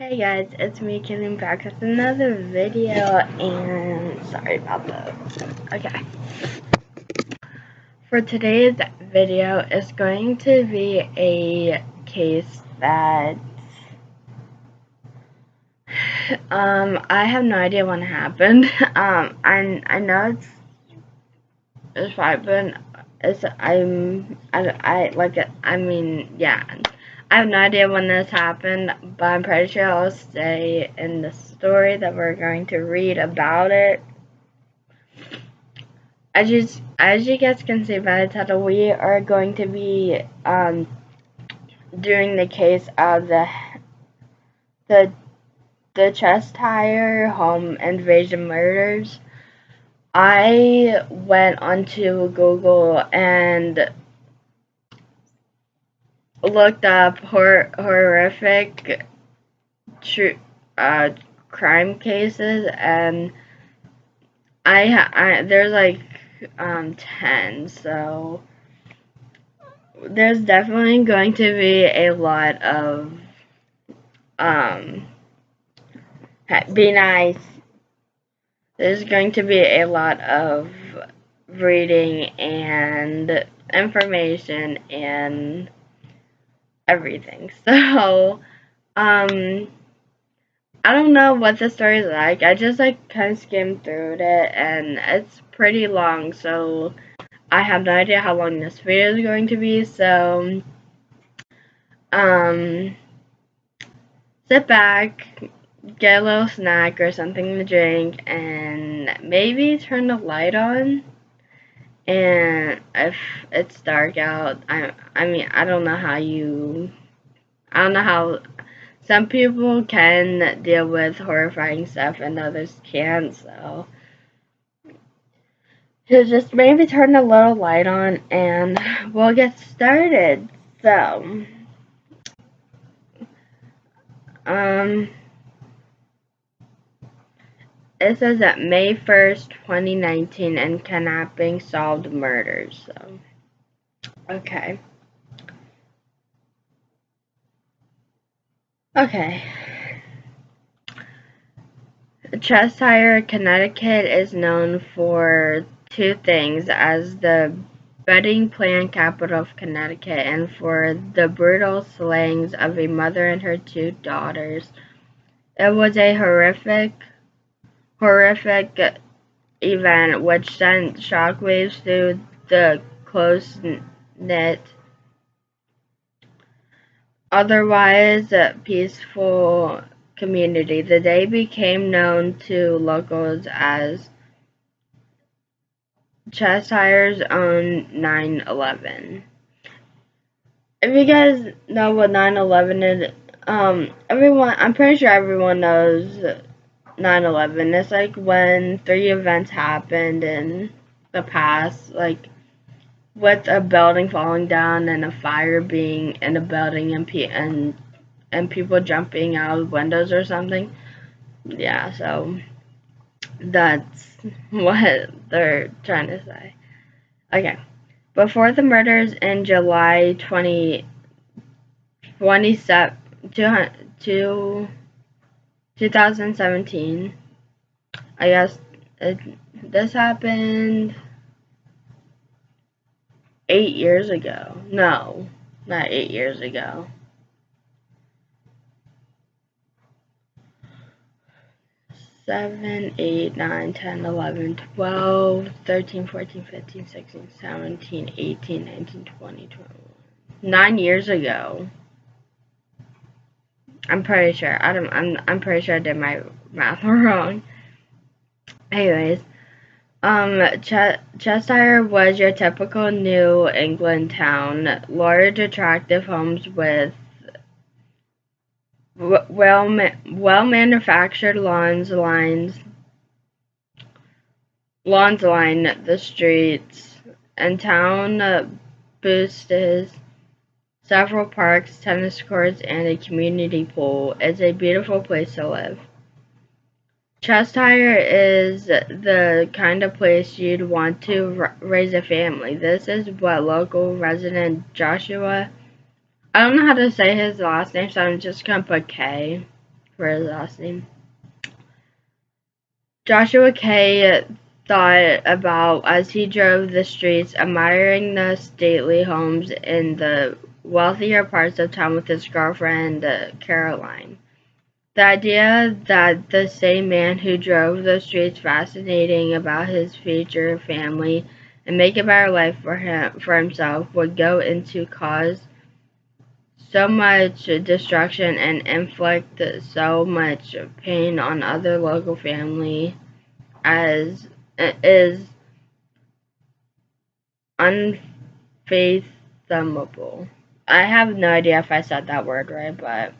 Hey guys, it's me, Kayleen, back with another video, and sorry about that. Okay. For today's video, it's going to be a case that, I have no idea when it happened. I know it's probably been, yeah. I have no idea when this happened, but I'm pretty sure I'll say in the story that we're going to read about it. As you guys can see by the title, we are going to be doing the case of the Cheshire home invasion murders. I went onto Google and looked up horrific true crime cases, and there's like 10, so there's definitely going to be a lot of be nice. There's going to be a lot of reading and information and everything. So I don't know what the story's like. I just kind of skimmed through it, and it's pretty long, so I have no idea how long this video is going to be. So sit back, get a little snack or something to drink, and maybe turn the light on. And if it's dark out, I don't know how some people can deal with horrifying stuff and others can't, so just maybe turn a little light on and we'll get started. So, it says that May 1st, 2019, and kidnapping solved murders. So, okay. Okay. Cheshire, Connecticut is known for two things: as the bedding plan capital of Connecticut, and for the brutal slayings of a mother and her two daughters. It was a horrific event which sent shockwaves through the close-knit, otherwise peaceful community. The day became known to locals as Cheshire's own 9/11. If you guys know what 9/11 is, I'm pretty sure everyone knows 9/11. It's like when three events happened in the past, like with a building falling down and a fire being in a building and people jumping out of windows or something. Yeah, so that's what they're trying to say. Okay. Before the murders in July 2017, I guess this happened 8 years ago. No, not 8 years ago. 7, 8, 9, 10, 11, 12, 13, 14, 15, 16, 17, 18, 19, 20, 21. 9 years ago. I'm pretty sure. I'm pretty sure I did my math wrong. Anyways, Cheshire was your typical New England town. Large, attractive homes with well manufactured lawns line the streets, and town boasts several parks, tennis courts, and a community pool. It's a beautiful place to live. Cheshire is the kind of place you'd want to raise a family. This is what local resident Joshua, I don't know how to say his last name, so I'm just gonna put K for his last name. Joshua K. thought about as he drove the streets, admiring the stately homes in the wealthier parts of town with his girlfriend, Caroline. The idea that the same man who drove those streets fascinating about his future family and make a better life for himself would go into cause so much destruction and inflict so much pain on other local family as is unfathomable. I have no idea if I said that word right, but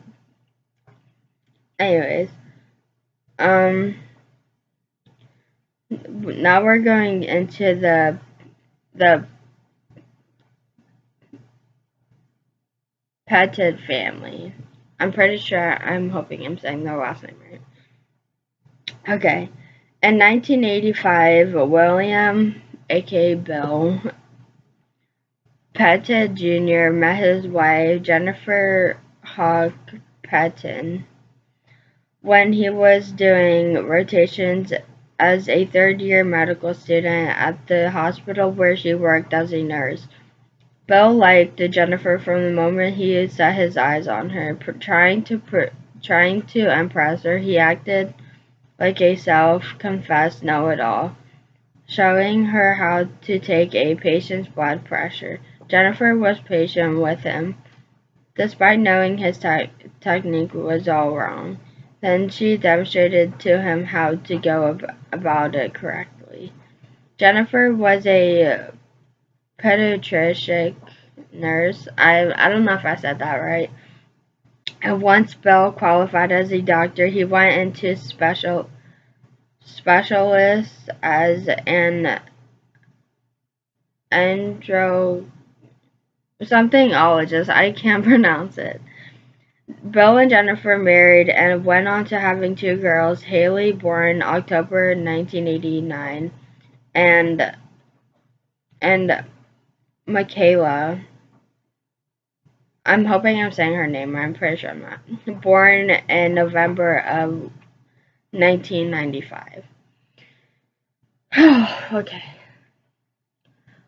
anyways, now we're going into the Pettit family. I'm pretty sure, I'm hoping I'm saying their last name right. Okay. In 1985, William, aka Bill, Pettit Jr. met his wife, Jennifer Hawk Pettit, when he was doing rotations as a third-year medical student at the hospital where she worked as a nurse. Bill liked Jennifer from the moment he set his eyes on her. Trying to impress her, he acted like a self-confessed know-it-all, showing her how to take a patient's blood pressure. Jennifer was patient with him, despite knowing his technique was all wrong. Then she demonstrated to him how to go about it correctly. Jennifer was a pediatric nurse. I don't know if I said that right. And once Bill qualified as a doctor, he went into specialist as an somethingologist. I can't pronounce it. Bill and Jennifer married and went on to having two girls, Haley, born October 1989, and Michaela. I'm hoping I'm saying her name right. I'm pretty sure I'm not. Born in November of 1995. Okay.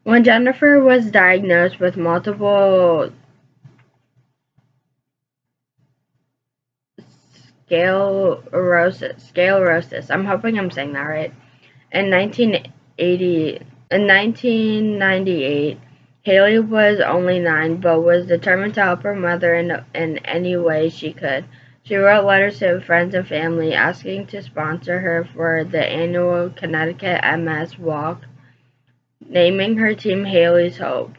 When Jennifer was diagnosed with multiple sclerosis, I'm hoping I'm saying that right, in 1998, Haley was only 9, but was determined to help her mother in any way she could. She wrote letters to friends and family asking to sponsor her for the annual Connecticut MS Walk, naming her team Haley's Hope.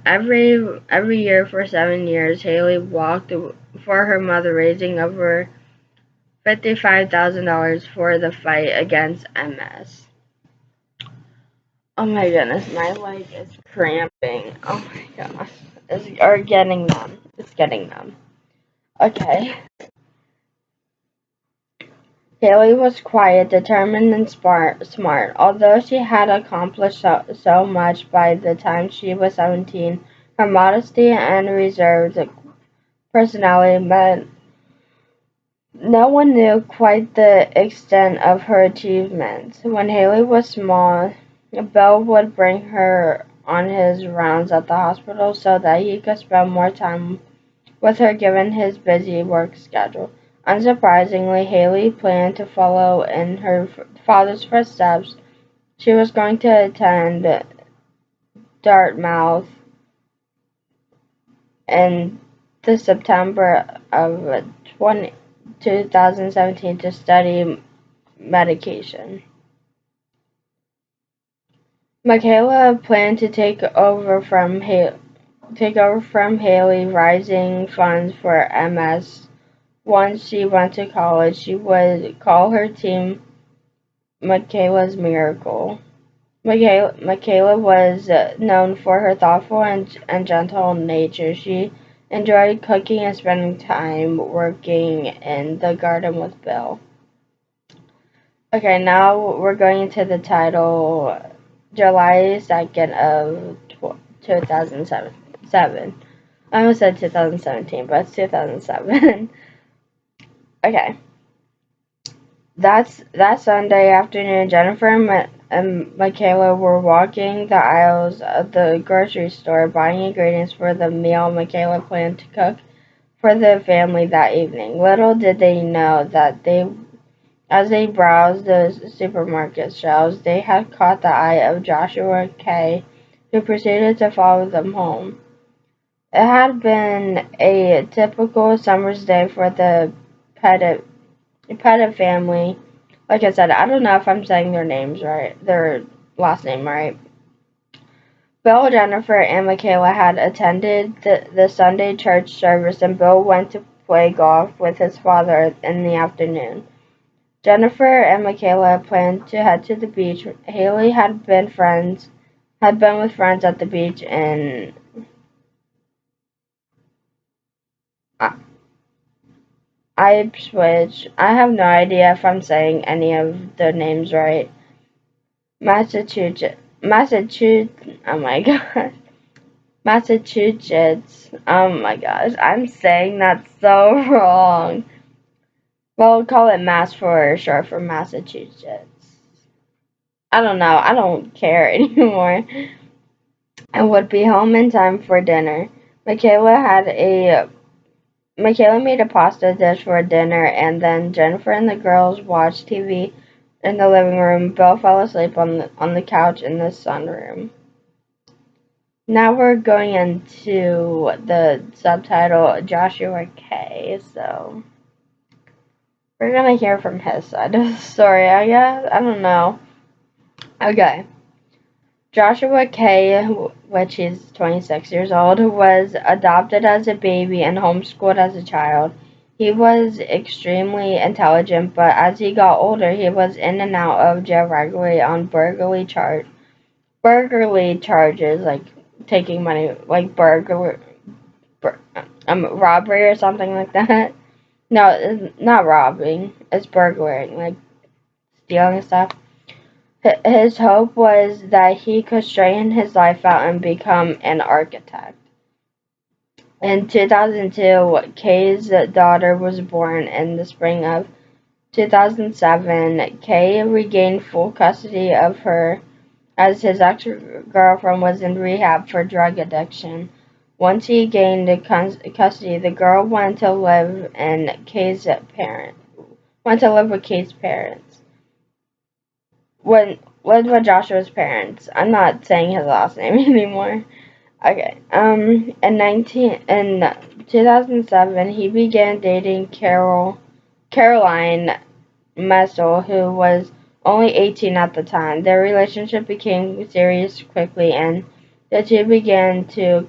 Every year for 7 years, Haley walked for her mother, raising over $55,000 for the fight against MS. Oh my goodness, my leg is cramping. Oh my gosh. It's getting numb. It's getting numb. Okay. Haley was quiet, determined, and smart. Although she had accomplished so much by the time she was 17, her modesty and reserved personality meant no one knew quite the extent of her achievements. When Haley was small, Bill would bring her on his rounds at the hospital so that he could spend more time with her given his busy work schedule. Unsurprisingly, Haley planned to follow in her father's footsteps. She was going to attend Dartmouth in the September of 2017 to study medication. Michaela planned to take over from Haley, raising funds for MS. Once she went to college, she would call her team Michaela's Miracle. Michaela was known for her thoughtful and gentle nature. She enjoyed cooking and spending time working in the garden with Bill. Okay, now we're going into the title, July 2nd of 2007. I almost said 2017, but it's 2007. Okay. That Sunday afternoon, Jennifer and Michaela were walking the aisles of the grocery store buying ingredients for the meal Michaela planned to cook for the family that evening. Little did they know that as they browsed the supermarket shelves, they had caught the eye of Joshua K., who proceeded to follow them home. It had been a typical summer's day for the Pettit family. Like I said, I don't know if I'm saying their names right, their last name right. Bill, Jennifer, and Michaela had attended the Sunday church service, and Bill went to play golf with his father in the afternoon. Jennifer and Michaela planned to head to the beach. Haley had been with friends at the beach in Ipswich. I have no idea if I'm saying any of the names right. Massachusetts. Oh my god. Massachusetts. Oh my gosh. I'm saying that so wrong. Well, we'll call it Mass for short for Massachusetts. I don't know. I don't care anymore. And would be home in time for dinner. Michaela made a pasta dish for dinner, and then Jennifer and the girls watched TV in the living room. Bill fell asleep on the couch in the sunroom. Now we're going into the subtitle Joshua K. So we're gonna hear from his side of the story, I guess. I don't know. Okay. Joshua K., which is 26 years old, was adopted as a baby and homeschooled as a child. He was extremely intelligent, but as he got older, he was in and out of jail regularly on burglary charges, like taking money, like robbery or something like that. No, it's not robbing. It's burglaring, like stealing stuff. His hope was that he could straighten his life out and become an architect. In 2002, Kay's daughter was born. In the spring of 2007, Kay regained full custody of her as his ex-girlfriend was in rehab for drug addiction. Once he gained custody, the girl went to live with Kay's parents. Lived with Joshua's parents. I'm not saying his last name anymore. Okay. In 2007, he began dating Caroline Messel, who was only 18 at the time. Their relationship became serious quickly, and the two began to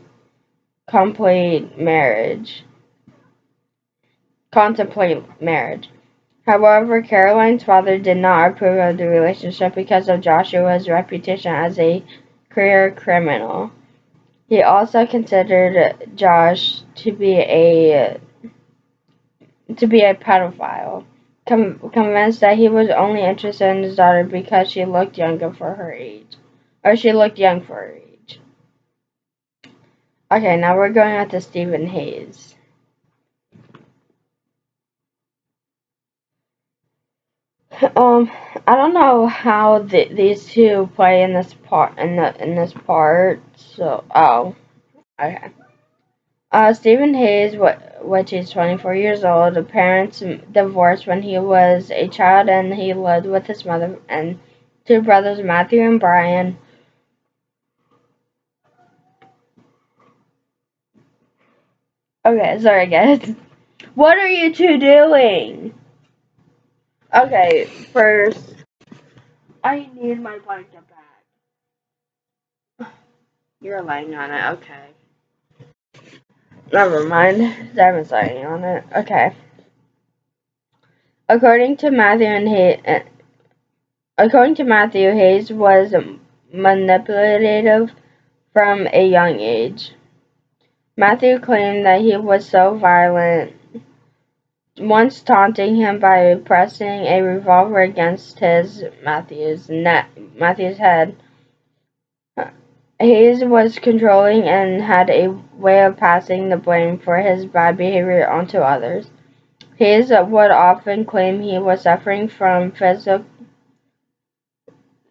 contemplate marriage. However, Caroline's father did not approve of the relationship because of Joshua's reputation as a career criminal. He also considered Josh to be a pedophile, convinced that he was only interested in his daughter because she looked younger for her age, or she looked young for her age. Okay, now we're going on to Stephen Hayes. I don't know how these two play in this part. So, okay. Stephen Hayes, which is 24 years old, the parents divorced when he was a child, and he lived with his mother and two brothers, Matthew and Brian. Okay, sorry guys. What are you two doing? Okay, first, I need my blanket back. You're laying on it, okay. Never mind. Diamond's laying on it. Okay. According to Matthew, Hayes was manipulative from a young age. Matthew claimed that he was so violent, once taunting him by pressing a revolver against Matthew's head. Hayes was controlling and had a way of passing the blame for his bad behavior onto others. Hayes would often claim he was suffering from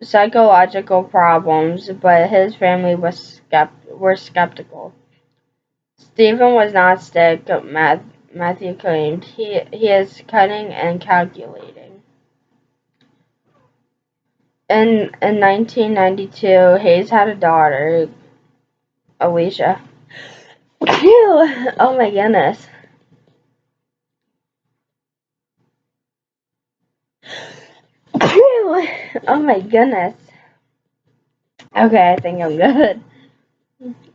psychological problems, but his family were skeptical. Stephen was not sick, Matthew claimed. He is cunning and calculating. In 1992, Hayes had a daughter, Alicia. Phew! Oh my goodness. Phew! Oh my goodness. Okay, I think I'm good.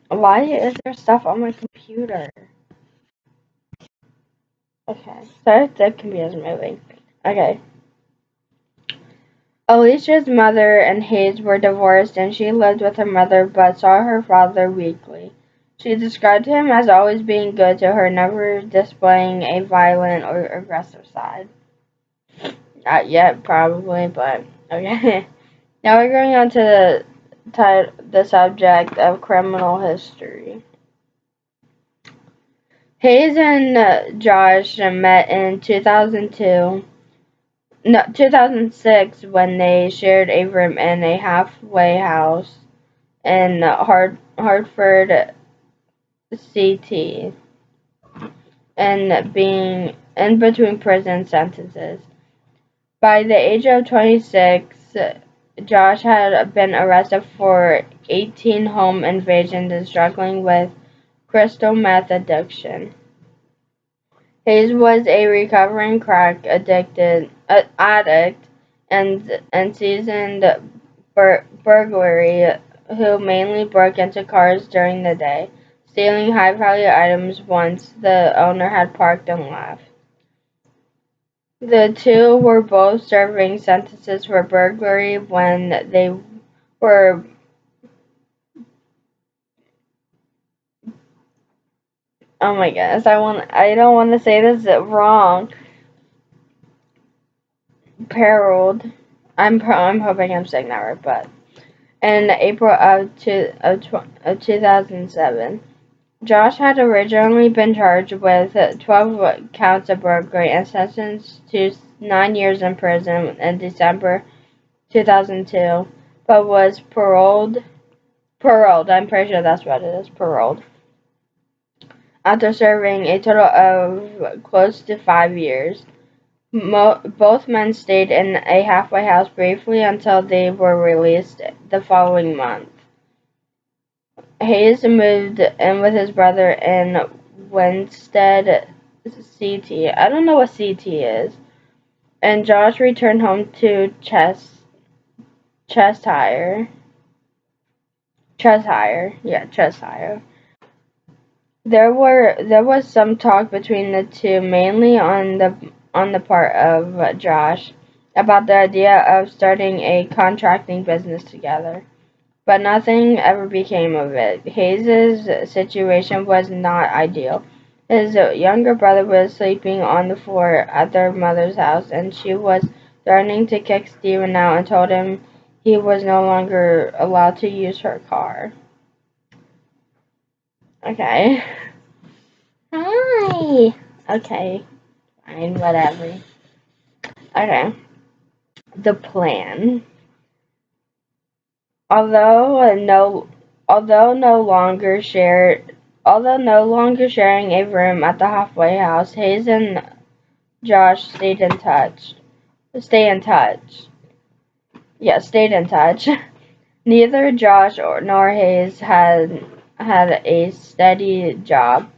Why is there stuff on my computer? Okay, sorry the computer's moving. Okay. Alicia's mother and Hayes were divorced and she lived with her mother but saw her father weekly. She described him as always being good to her, never displaying a violent or aggressive side. Not yet, probably, but okay. Now we're going on to the subject of criminal history. Hayes and Josh met in 2006 when they shared a room in a halfway house in Hartford, CT, and being in between prison sentences. By the age of 26, Josh had been arrested for 18 home invasions and struggling with crystal meth addiction. Hayes was a recovering crack addict and seasoned burglary who mainly broke into cars during the day, stealing high-value items once the owner had parked and left. The two were both serving sentences for burglary when they were oh my goodness, I don't want to say this wrong. Paroled. I'm hoping I'm saying that right, but in April of 2007. Josh had originally been charged with 12 counts of burglary and sentenced to 9 years in prison in December 2002, but was paroled. Paroled, I'm pretty sure that's what it is, paroled. After serving a total of close to 5 years. Both men stayed in a halfway house briefly until they were released the following month. Hayes moved in with his brother in Winstead, CT. I don't know what CT is. And Josh returned home to Cheshire. Cheshire. There was some talk between the two, mainly on the part of Josh, about the idea of starting a contracting business together. But nothing ever became of it. Hayes' situation was not ideal. His younger brother was sleeping on the floor at their mother's house, and she was threatening to kick Stephen out and told him he was no longer allowed to use her car. Okay. Hi. Okay. Fine, whatever. Okay. The plan. Although no although no longer shared although no longer sharing a room at the halfway house, Hayes and Josh stayed in touch. Stay in touch. Yeah, stayed in touch. Neither Josh nor Hayes had a steady job.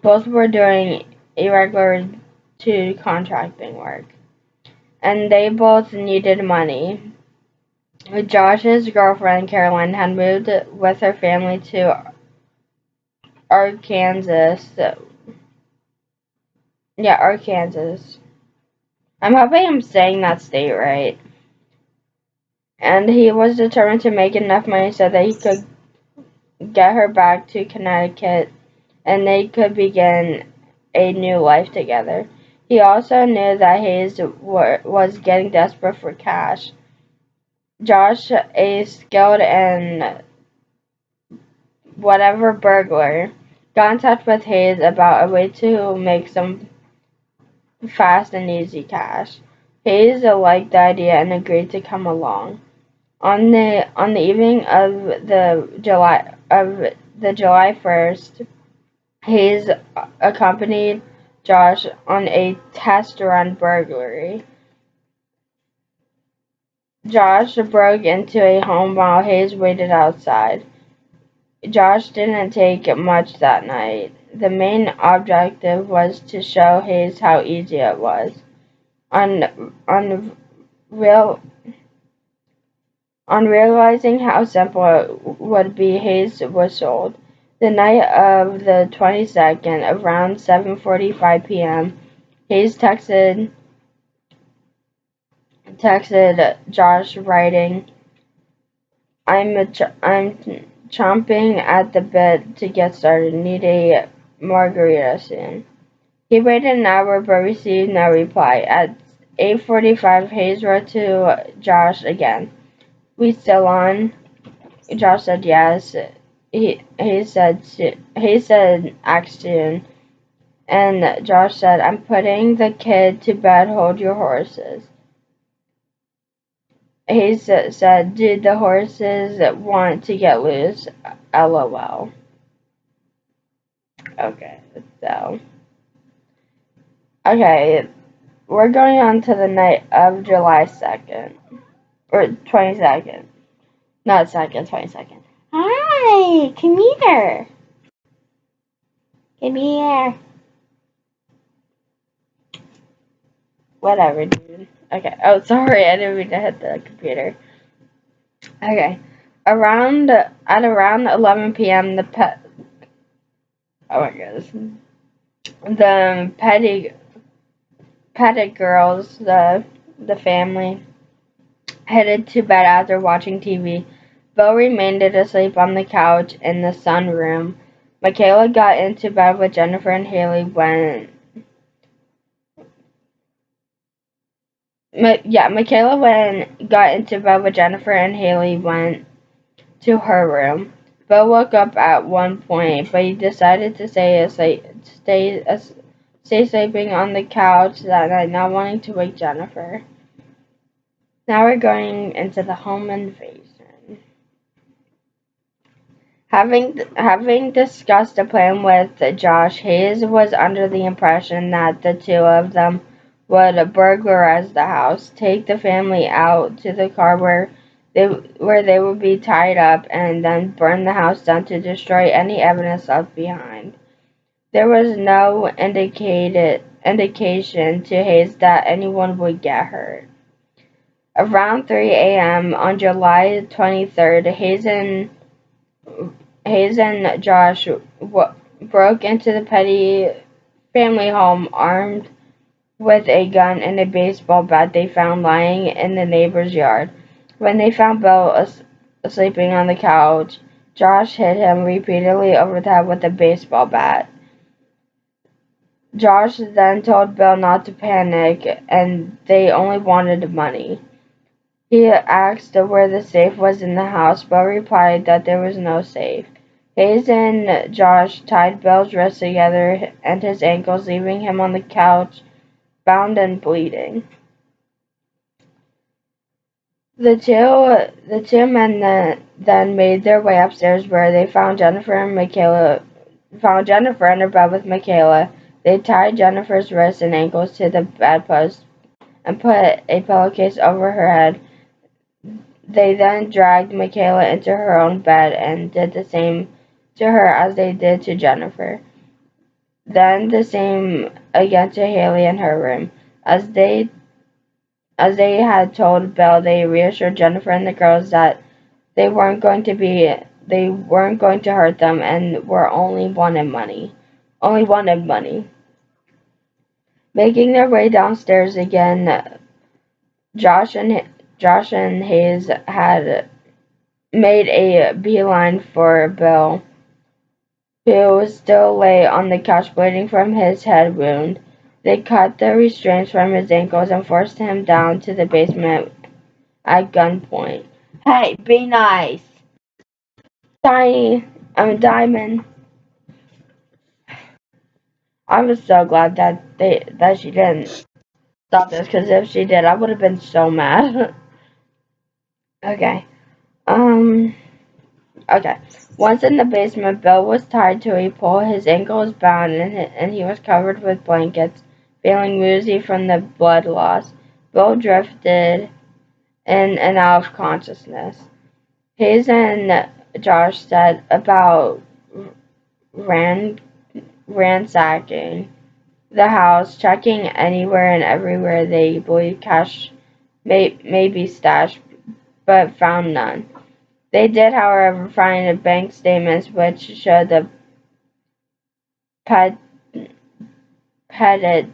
Both were doing irregular to contracting work, and they both needed money. Josh's girlfriend Kayleen had moved with her family to Arkansas. Yeah, Arkansas. I'm hoping I'm saying that state right. And he was determined to make enough money so that he could get her back to Connecticut and they could begin a new life together. He also knew that Hayes was getting desperate for cash. Josh, a skilled and whatever burglar, got in touch with Hayes about a way to make some fast and easy cash. Hayes liked the idea and agreed to come along. On the evening of the July 1st, Hayes accompanied Josh on a test run burglary. Josh broke into a home while Hayes waited outside. Josh didn't take much that night. The main objective was to show Hayes how easy it was. On real On realizing how simple it would be, Hayes whistled. The night of the 22nd, around 7:45 p.m., Hayes texted Josh, writing, I'm chomping at the bit to get started. Need a margarita soon." He waited an hour but received no reply. At 8:45, Hayes wrote to Josh again. "We still on?" Josh said yes. He said act soon. And Josh said, "I'm putting the kid to bed, hold your horses." He said, "Did the horses want to get loose?" LOL. Okay, so. Okay, we're going on to the night of July 2nd. Or 22nd. Not 2nd, 22nd. Hi, come here. Come here. Whatever, dude. Okay. Oh, sorry, I didn't mean to hit the computer. Okay. Around 11 p.m. Oh my goodness. The Pettigirls, the family, headed to bed after watching TV. Bill remained asleep on the couch in the sunroom. Michaela got into bed with Jennifer and Haley Michaela got into bed with Jennifer and Haley went to her room. Bill woke up at one point, but he decided to stay sleeping on the couch that night, not wanting to wake Jennifer. Now we're going into the home invasion. Having discussed a plan with Josh, Hayes was under the impression that the two of them would burglarize the house, take the family out to the car where they would be tied up, and then burn the house down to destroy any evidence left behind. There was no indication to Hayes that anyone would get hurt. Around 3 a.m. on July 23rd, Hayes and Josh broke into the Petty family home armed with a gun and a baseball bat they found lying in the neighbor's yard. When they found Bill sleeping on the couch, Josh hit him repeatedly over the head with a baseball bat. Josh then told Bill not to panic and they only wanted money. He asked where the safe was in the house, but replied that there was no safe. Hayes and Josh tied Bill's wrists together and his ankles, leaving him on the couch, bound and bleeding. The two men then made their way upstairs, where they found Jennifer in her bed with Michaela. They tied Jennifer's wrists and ankles to the bedpost and put a pillowcase over her head. They then dragged Michaela into her own bed and did the same to her as they did to Jennifer. Then the same again to Haley in her room. As they had told Bill, they reassured Jennifer and the girls that they weren't going to hurt them and were only wanted money. Making their way downstairs again, Josh and Hayes had made a beeline for Bill, who still lay on the couch bleeding from his head wound. They cut the restraints from his ankles and forced him down to the basement at gunpoint. "Hey, be nice. I'm a Diamond." I was so glad that she didn't stop this, because if she did, I would have been so mad. Okay. Um. Okay. Once in the basement, Bill was tied to a pole. His ankle was bound, and he was covered with blankets, feeling woozy from the blood loss. Bill drifted in and out of consciousness. Hayes and Josh set about ran, ransacking the house, checking anywhere and everywhere they believed cash may be stashed, but found none. They did, however, find bank statements which showed the pet, petted,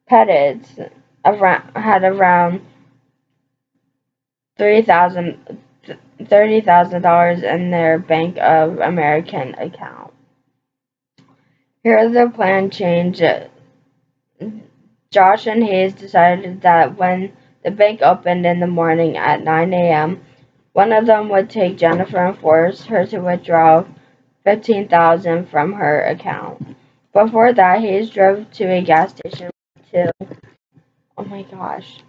had around $30,000 in their Bank of American account. Here the plan changed. Josh and Hayes decided that when the bank opened in the morning at 9 a.m., one of them would take Jennifer and force her to withdraw $15,000 from her account. Before that, Hayes drove to a gas station with oh my gosh,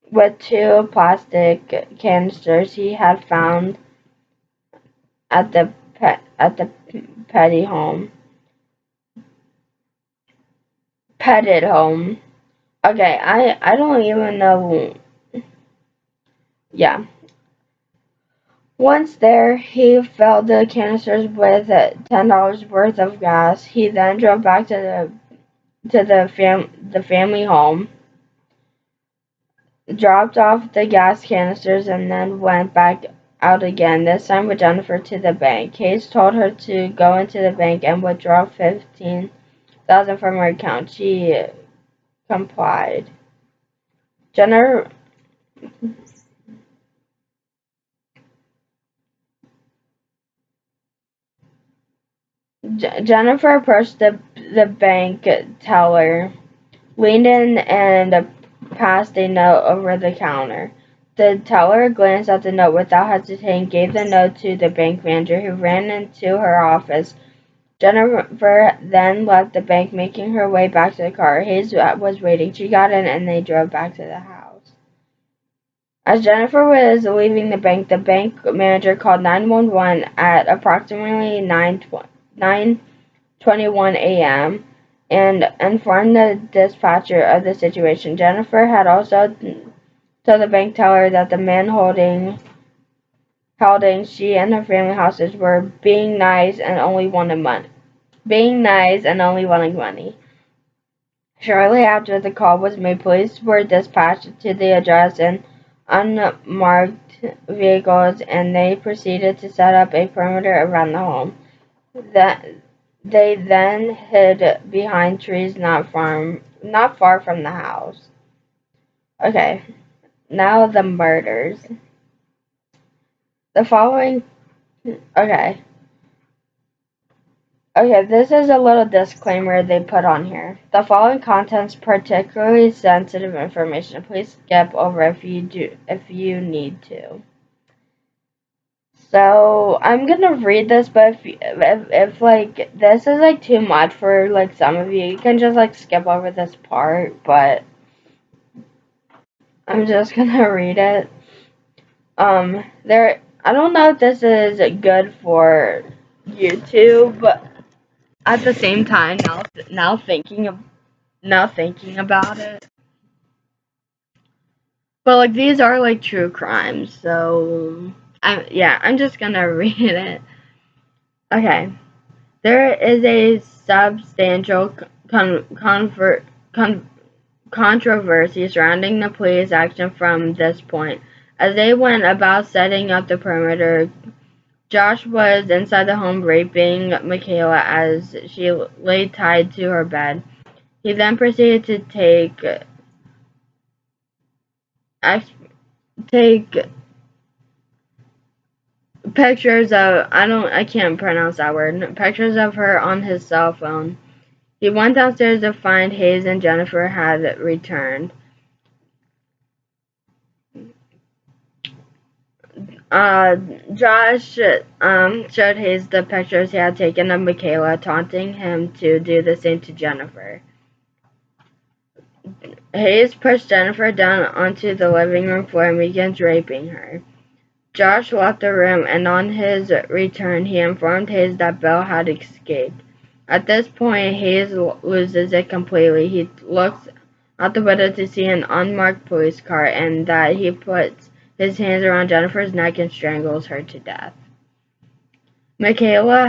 with two plastic canisters he had found at the petty home. Petted home. Okay, I don't even know. Yeah. Once there, he filled the canisters with $10 worth of gas. He then drove back to the family home, dropped off the gas canisters, and then went back out again, this time with Jennifer to the bank. Hayes told her to go into the bank and withdraw $15,000 from her account. She complied. Jennifer Jennifer approached the bank teller, leaned in, and passed a note over the counter. The teller glanced at the note without hesitating, gave the note to the bank manager, who ran into her office. Jennifer then left the bank, making her way back to the car. Hayes was waiting. She got in, and they drove back to the house. As Jennifer was leaving the bank manager called 911 at approximately 9:21 a.m. and informed the dispatcher of the situation. Jennifer had also told the bank teller that the man holding she and her family hostage were being nice and only wanted money. Shortly after the call was made, police were dispatched to the address in unmarked vehicles, and they proceeded to set up a perimeter around the home. They then hid behind trees not far from the house. Okay, now the murders. The following. Okay. Okay, this is a little disclaimer they put on here. The following contains particularly sensitive information. Please skip over if you need to. So I'm gonna read this, but if like this is like too much for like some of you, you can just like skip over this part. But I'm just gonna read it. There. I don't know if this is good for YouTube, but at the same time, now thinking about it, but like these are like true crimes, so I'm just gonna read it. Okay, there is a substantial controversy surrounding the police action from this point. As they went about setting up the perimeter, Josh was inside the home raping Michaela as she lay tied to her bed. He then proceeded to take pictures of I can't pronounce that word. Pictures of her on his cell phone. He went downstairs to find Hayes and Jennifer had returned. Josh showed Hayes the pictures he had taken of Michaela, taunting him to do the same to Jennifer. Hayes pushed Jennifer down onto the living room floor and begins raping her. Josh left the room, and on his return, he informed Hayes that Bill had escaped. At this point, Hayes loses it completely. He looks out the window to see an unmarked police car, and that he puts his hands around Jennifer's neck and strangles her to death. Michaela,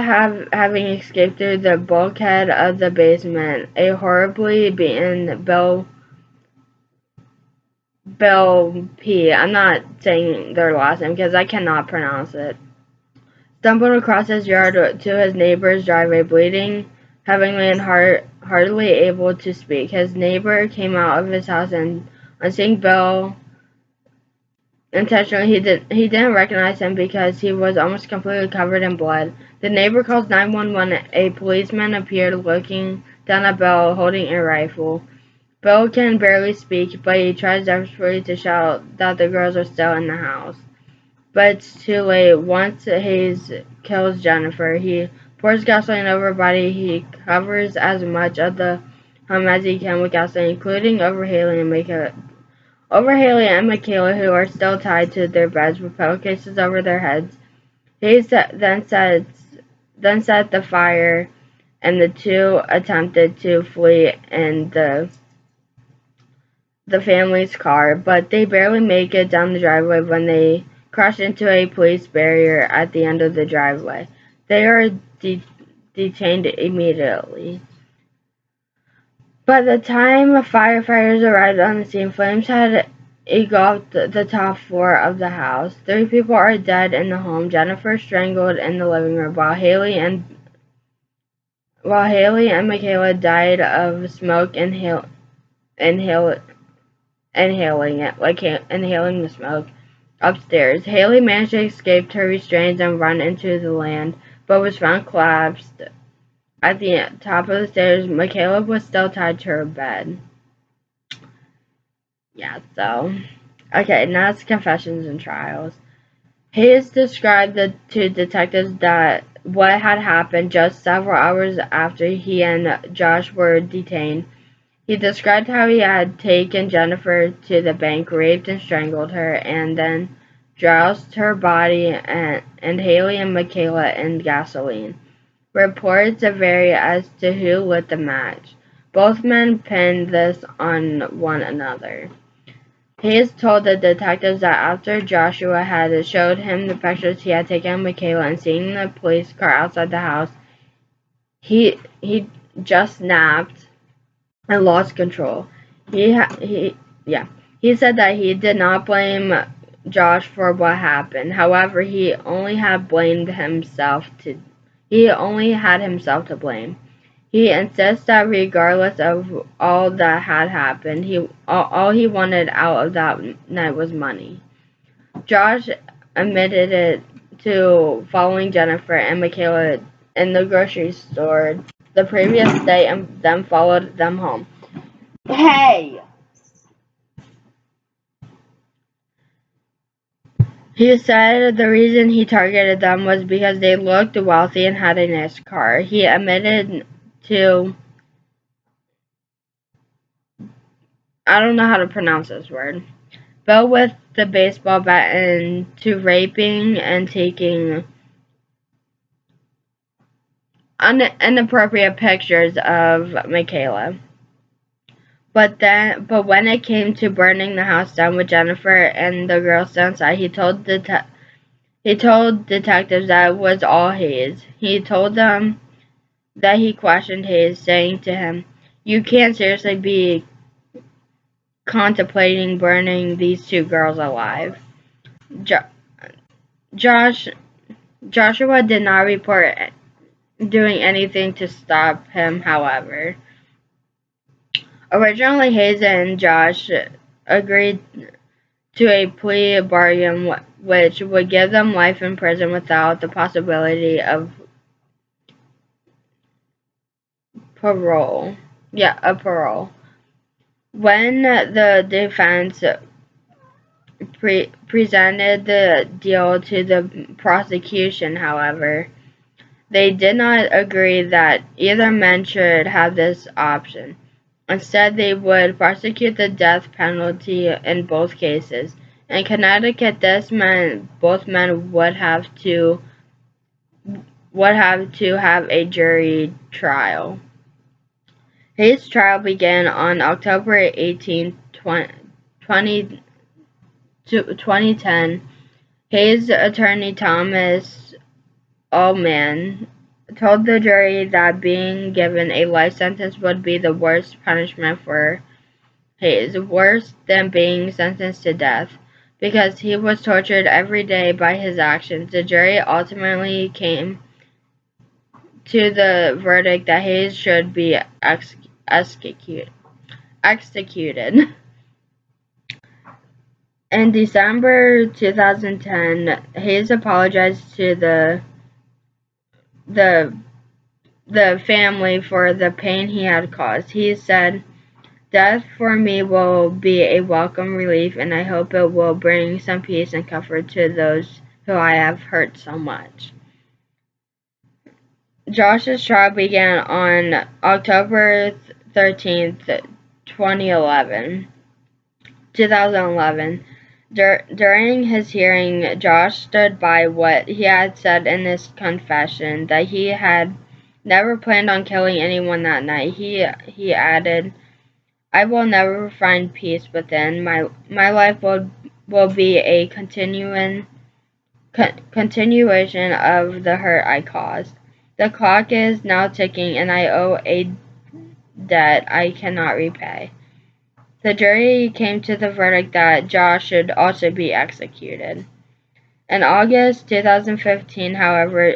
having escaped through the bulkhead of the basement, a horribly beaten Bill P. I'm not saying their last name because I cannot pronounce it. Stumbled across his yard to his neighbor's driveway, bleeding heavily and hardly able to speak. His neighbor came out of his house and, on seeing Bill, intentionally, he didn't recognize him because he was almost completely covered in blood. The neighbor calls 911. A policeman appeared, looking down at Bill, holding a rifle. Bill can barely speak, but he tries desperately to shout that the girls are still in the house. But it's too late. Once Hayes kills Jennifer, he pours gasoline over her body. He covers as much of the home as he can with gasoline, including over Haley and Michaela, who are still tied to their beds with pillowcases over their heads. Hayes then set the fire, and the two attempted to flee in the family's car, but they barely make it down the driveway when they crash into a police barrier at the end of the driveway. They are detained immediately. By the time firefighters arrived on the scene, flames had engulfed the top floor of the house. 3 people are dead in the home. Jennifer strangled in the living room, while Haley and Michaela died of smoke inhaling the smoke upstairs. Haley managed to escape her restraints and run into the land, but was found collapsed at the top of the stairs. Michaela was still tied to her bed. Yeah, so. Okay, now it's confessions and trials. Hayes described to detectives that what had happened just several hours after he and Josh were detained. He described how he had taken Jennifer to the bank, raped and strangled her, and then doused her body and Haley and Michaela in gasoline. Reports vary as to who lit the match. Both men pinned this on one another. Hayes told the detectives that after Joshua had showed him the pictures he had taken of Michaela and seeing the police car outside the house, he just snapped and lost control. He said that he did not blame Josh for what happened. However, he only had himself to blame. He insists that regardless of all that had happened, all he wanted out of that night was money. Josh admitted it to following Jennifer and Michaela in the grocery store the previous day and then followed them home. Hey! He said the reason he targeted them was because they looked wealthy and had a nice car. He admitted to, I don't know how to pronounce this word, Bill with the baseball bat and to raping and taking inappropriate pictures of Michaela. But when it came to burning the house down with Jennifer and the girls downside, he told detectives that it was all Hayes. He told them that he questioned Hayes, saying to him, "You can't seriously be contemplating burning these 2 girls alive." Joshua did not report doing anything to stop him, however. Originally, Hayes and Josh agreed to a plea bargain which would give them life in prison without the possibility of parole. When the defense presented the deal to the prosecution, however, they did not agree that either man should have this option. Instead, they would prosecute the death penalty in both cases. In Connecticut, this meant both men would have to have a jury trial. His trial began on October 18, 2010. Hayes' attorney Thomas Ullman told the jury that being given a life sentence would be the worst punishment for Hayes, worse than being sentenced to death, because he was tortured every day by his actions. The jury ultimately came to the verdict that Hayes should be executed. In December 2010, Hayes apologized to the family for the pain he had caused. He said, "Death for me will be a welcome relief, and I hope it will bring some peace and comfort to those who I have hurt so much." Josh's trial began on October 13th, 2011. During his hearing, Josh stood by what he had said in his confession, that he had never planned on killing anyone that night. He added, "I will never find peace within. My life will be a continuation of the hurt I caused. The clock is now ticking, and I owe a debt I cannot repay." The jury came to the verdict that Josh should also be executed. In August 2015, however,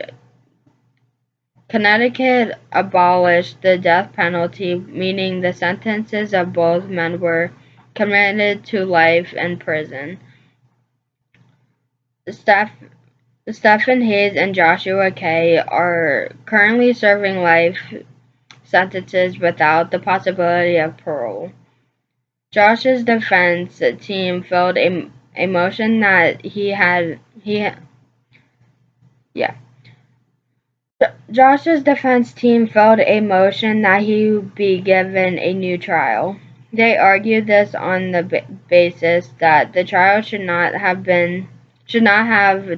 Connecticut abolished the death penalty, meaning the sentences of both men were committed to life in prison. Stephen Hayes and Joshua Kay are currently serving life sentences without the possibility of parole. Josh's defense team filed a motion that Josh's defense team filed a motion that he be given a new trial. They argued this on the basis that the trial should not have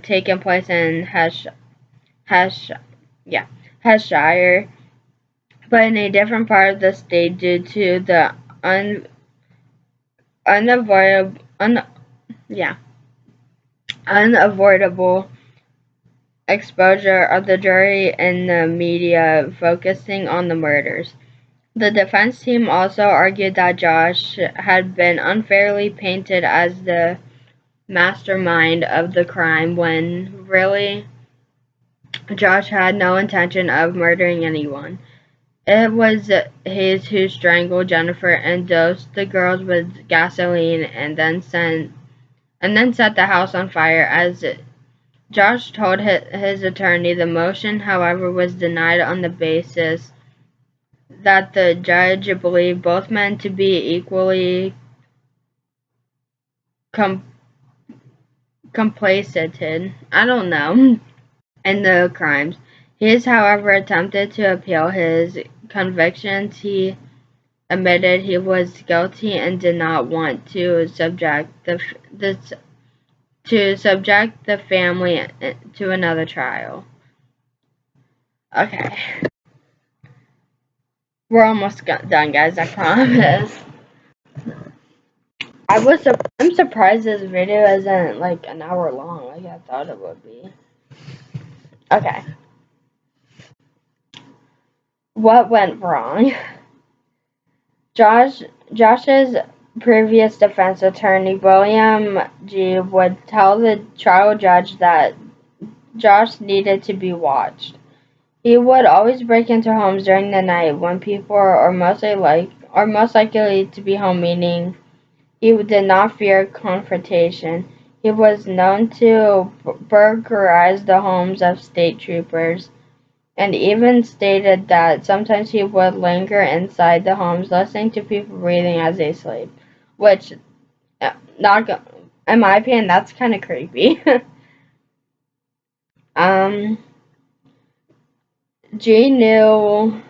taken place in Cheshire, but in a different part of the state due to the unavoidable exposure of the jury and the media focusing on the murders. The defense team also argued that Josh had been unfairly painted as the mastermind of the crime when really Josh had no intention of murdering anyone. It was Hayes who strangled Jennifer and dosed the girls with gasoline and then set the house on fire. As Josh told his attorney, the motion, however, was denied on the basis that the judge believed both men to be equally complicit, in the crimes. Hayes, however, attempted to appeal his convictions. He admitted he was guilty and did not want to subject the family to another trial. Okay. We're almost done, guys, I promise. I'm surprised this video isn't like an hour long like I thought it would be. Okay. What went wrong? Josh's previous defense attorney, William G., would tell the trial judge that Josh needed to be watched. He would always break into homes during the night when people are most likely to be home, meaning he did not fear confrontation. He was known to burglarize the homes of state troopers, and even stated that sometimes he would linger inside the homes listening to people breathing as they sleep, which in my opinion, that's kind of creepy. um, G knew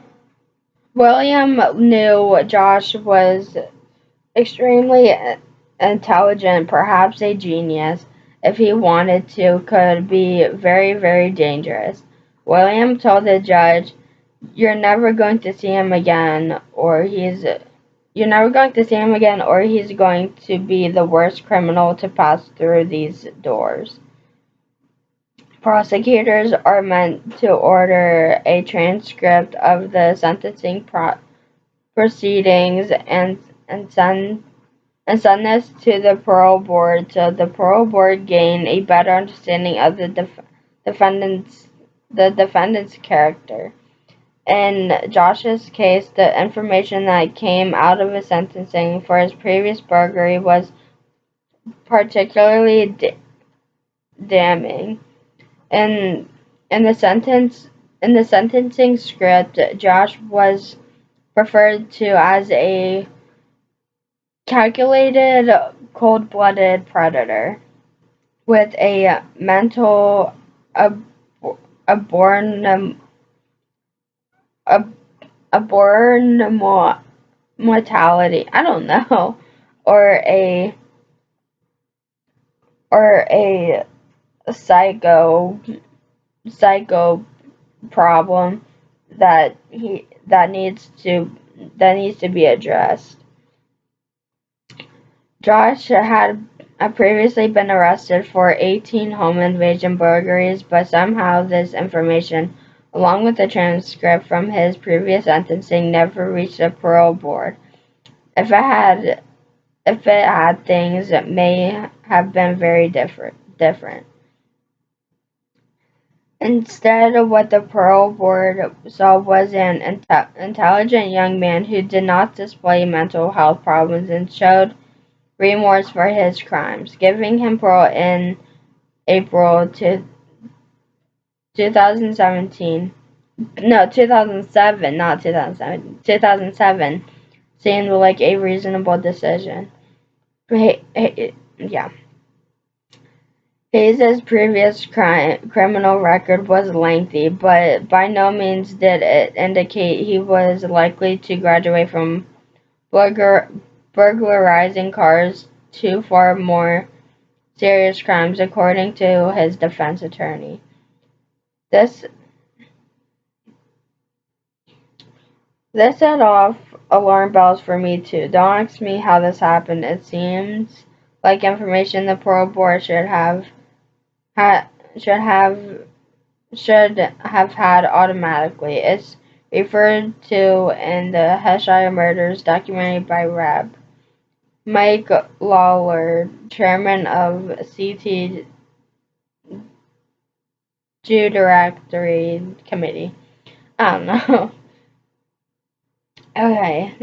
William knew Josh was extremely intelligent, perhaps a genius, if he wanted to, could be very, very dangerous. William told the judge, "You're never going to see him again, or he's you're never going to see him again, or he's going to be the worst criminal to pass through these doors." Prosecutors are meant to order a transcript of the sentencing proceedings and send this to the parole board so the parole board gain a better understanding of defendant's the defendant's character. In Josh's case, the information that came out of his sentencing for his previous burglary was particularly damning. In in the sentencing script, Josh was referred to as a calculated, cold-blooded predator with a mental ab- aborn ab- mortality. I don't know, or a or a psycho problem that needs to be addressed. Josh had previously been arrested for 18 home invasion burglaries, but somehow this information, along with the transcript from his previous sentencing, never reached the parole board. If it had, things may have been very different. Instead, what the parole board saw was an intelligent young man who did not display mental health problems and showed remorse for his crimes, giving him parole in April 2017. No, 2007, not 2007. 2007 seemed like a reasonable decision. Yeah. Hayes' previous criminal record was lengthy, but by no means did it indicate he was likely to graduate from burglarizing cars to far more serious crimes, according to his defense attorney. This set off alarm bells for me too. Don't ask me how this happened. It seems like information the parole board ha, should have had automatically. It's referred to in the Cheshire murders documentary by Reb. Mike Lawler, chairman of CT Judiciary Committee. I don't know. Okay.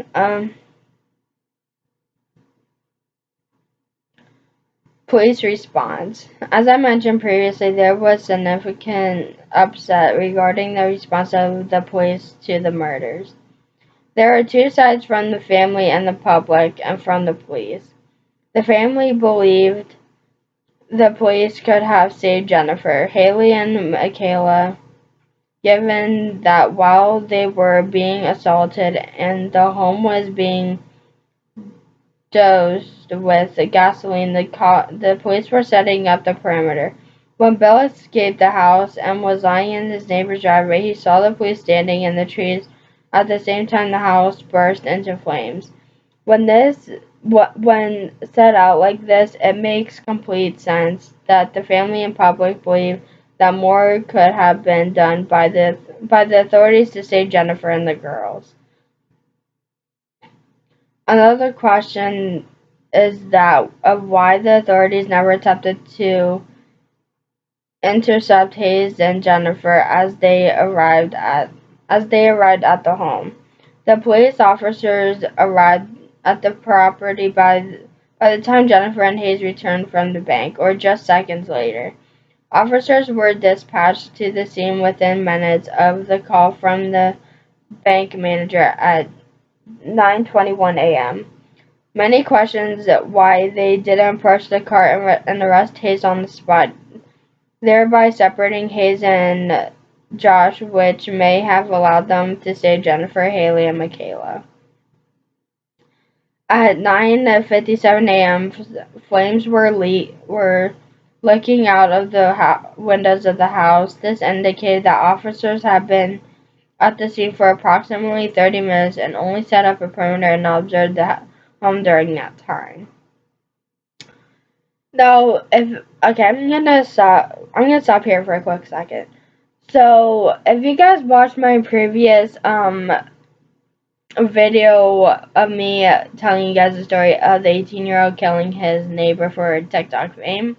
Police response. As I mentioned previously, there was significant upset regarding the response of the police to the murders. There are two sides, from the family and the public, and from the police. The family believed the police could have saved Jennifer, Haley, and Michaela, given that while they were being assaulted and the home was being dosed with gasoline, the police were setting up the perimeter. When Bill escaped the house and was lying in his neighbor's driveway, he saw the police standing in the trees at the same time the house burst into flames. When set out like this, it makes complete sense that the family and public believe that more could have been done by the authorities to save Jennifer and the girls. Another question is that of why the authorities never attempted to intercept Hayes and Jennifer as they arrived at the home. The police officers arrived at the property by the time Jennifer and Hayes returned from the bank, or just seconds later. Officers were dispatched to the scene within minutes of the call from the bank manager at 9:21 a.m. Many questions why they didn't approach the car and arrest Hayes on the spot, thereby separating Hayes and Josh, which may have allowed them to save Jennifer, Haley, and Michaela. At 9:57 a.m., flames were licking out of the windows of the house. This indicated that officers had been at the scene for approximately 30 minutes and only set up a perimeter and observed the home during that time. Now, I'm gonna stop here for a quick second. So, if you guys watched my previous video of me telling you guys the story of the 18-year-old killing his neighbor for TikTok fame,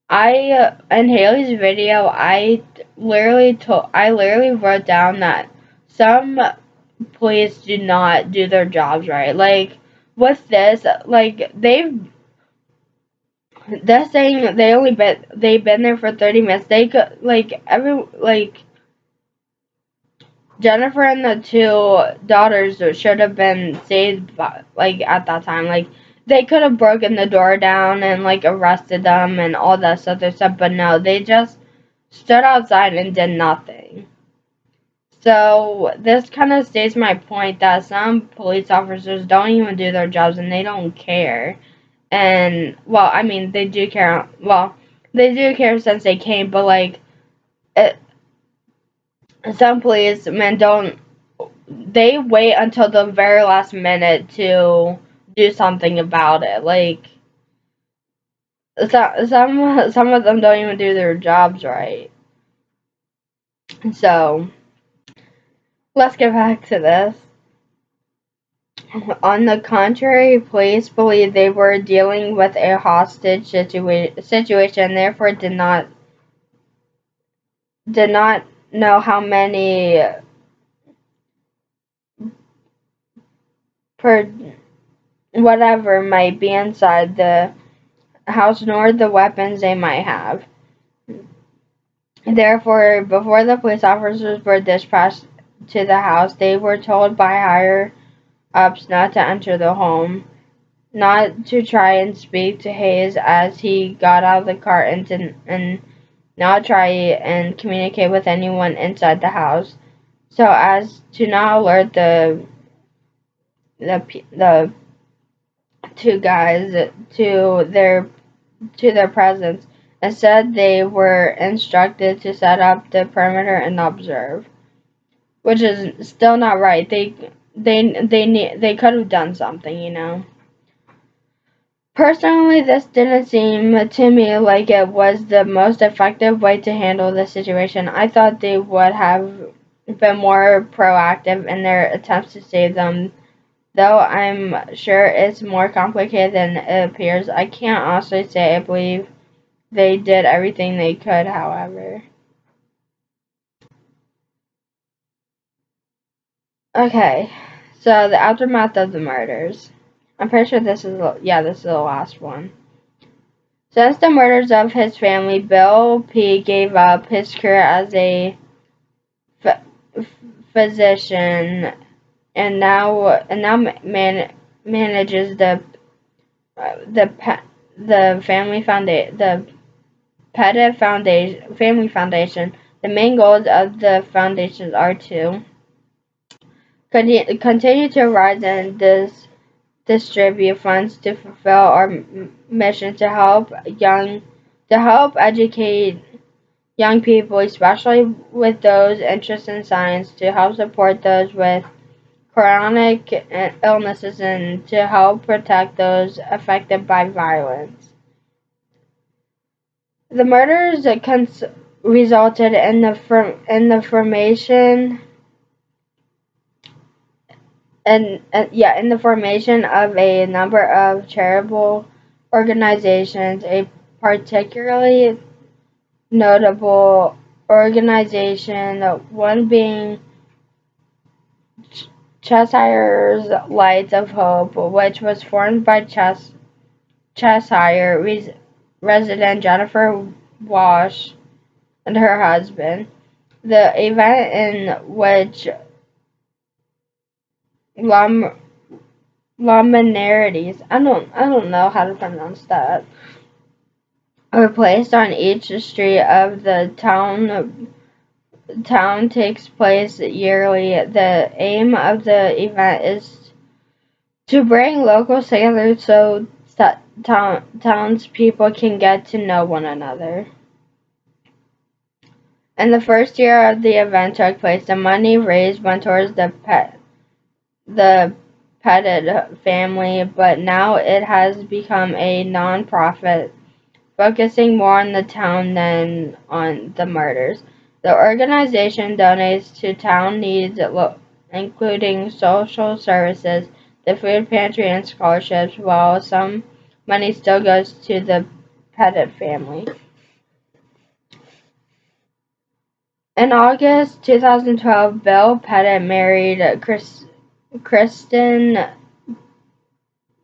in Haley's video, I literally wrote down that some police do not do their jobs right. Like, with this, like, they're saying they've been there for 30 minutes. They could, Jennifer and the two daughters should have been saved by, at that time. Like, they could have broken the door down and arrested them and all that other stuff, but no, they just stood outside and did nothing. So this kind of states my point that some police officers don't even do their jobs and they don't care. And well, I mean, they do care. Well, they do care since they came, but some policemen don't. They wait until the very last minute to do something about it. Like, some of them don't even do their jobs right. So let's get back to this. On the contrary, police believe they were dealing with a hostage situation, therefore did not know how many per whatever might be inside the house, nor the weapons they might have. Therefore, before the police officers were dispatched to the house, they were told by higher ups not to enter the home, not to try and speak to Hayes as he got out of the car, and not try and communicate with anyone inside the house, so as to not alert the two guys to their presence. Instead, they were instructed to set up the perimeter and observe, which is still not right. They could have done something, you know. Personally, this didn't seem to me like it was the most effective way to handle the situation. I thought they would have been more proactive in their attempts to save them. Though I'm sure it's more complicated than it appears, I can't honestly say I believe they did everything they could, however. Okay, so the aftermath of the murders. I'm pretty sure this is the last one. Since the murders of his family, Bill P. gave up his career as a physician and now manages the Pettit Family Foundation. The main goals of the foundation are to continue to rise and distribute funds to fulfill our mission to help educate young people, especially with those interested in science, to help support those with chronic illnesses, and to help protect those affected by violence. The murders resulted in the formation in the formation of a number of charitable organizations. A particularly notable organization, one being Cheshire's Lights of Hope, which was formed by Cheshire resident Jennifer Walsh and her husband. The event in which luminarities, I don't know how to pronounce that, are placed on each street of the town. Town takes place yearly. The aim of the event is to bring locals together so townspeople can get to know one another. In the first year of the event took place, the money raised went towards the Pettit family, but now it has become a non-profit, focusing more on the town than on the murders. The organization donates to town needs, including social services, the food pantry, and scholarships, while some money still goes to the Pettit family. In August 2012, Bill Pettit married Kristen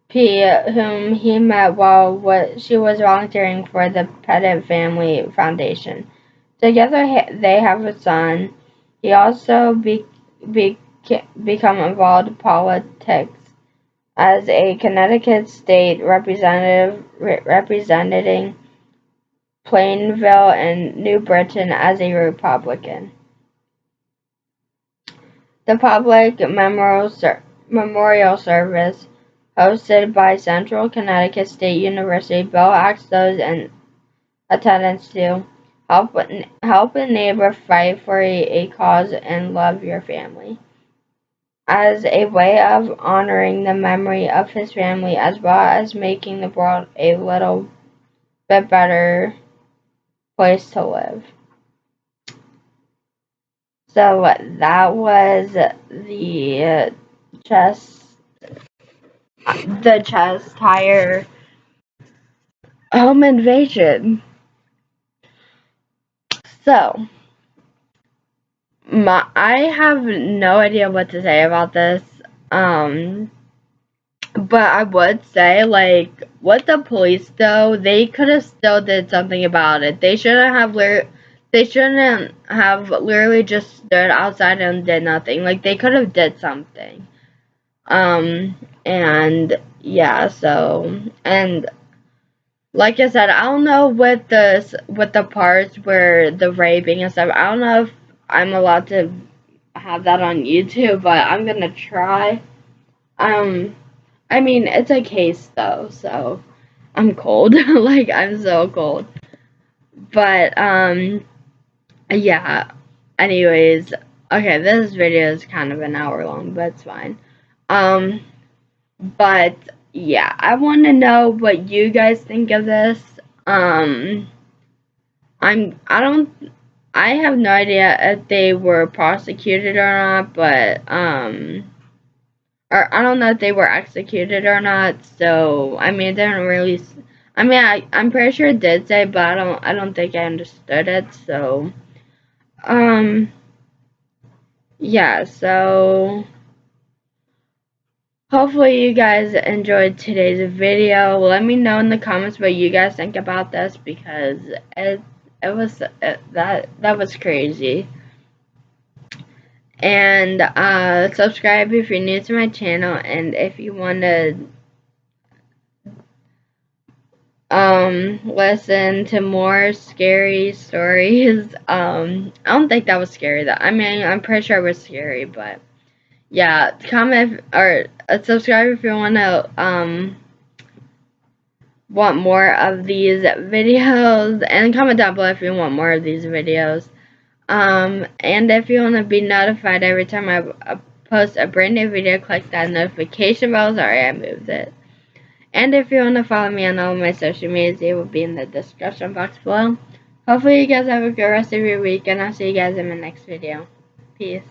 P., whom he met while she was volunteering for the Pettit Family Foundation. Together they have a son. He also become involved in politics as a Connecticut state representative, representing Plainville and New Britain as a Republican. The public memorial service, hosted by Central Connecticut State University, Bill asked those in attendance to help a neighbor fight for a cause and love your family, as a way of honoring the memory of his family as well as making the world a little bit better place to live. So that was the Cheshire home invasion. So I have no idea what to say about this. But I would say, like, with the police though, they could have still did something about it. They shouldn't have literally just stood outside and did nothing. Like, they could have did something. And yeah, so, and like I said, I don't know with the parts where the raping and stuff. I don't know if I'm allowed to have that on YouTube, but I'm gonna try. I mean, it's a case though, so I'm cold. Like, I'm so cold. But yeah. Anyways, okay, this video is kind of an hour long, but it's fine. But yeah, I want to know what you guys think of this. I have no idea if they were prosecuted or not, but or I don't know if they were executed or not. So I mean, it didn't really. I mean, I'm pretty sure it did say, but I don't think I understood it. So yeah. So hopefully you guys enjoyed today's video. Let me know in the comments what you guys think about this, because that was crazy. And subscribe if you're new to my channel, and if you want to listen to more scary stories. I don't think that was scary though. I mean, I'm pretty sure it was scary, but yeah, comment or subscribe if you want to want more of these videos, and comment down below if you want more of these videos. And if you want to be notified every time I post a brand new video, click that notification bell. Sorry, I moved it. And if you want to follow me on all of my social medias, it will be in the description box below. Hopefully you guys have a good rest of your week, and I'll see you guys in my next video. Peace.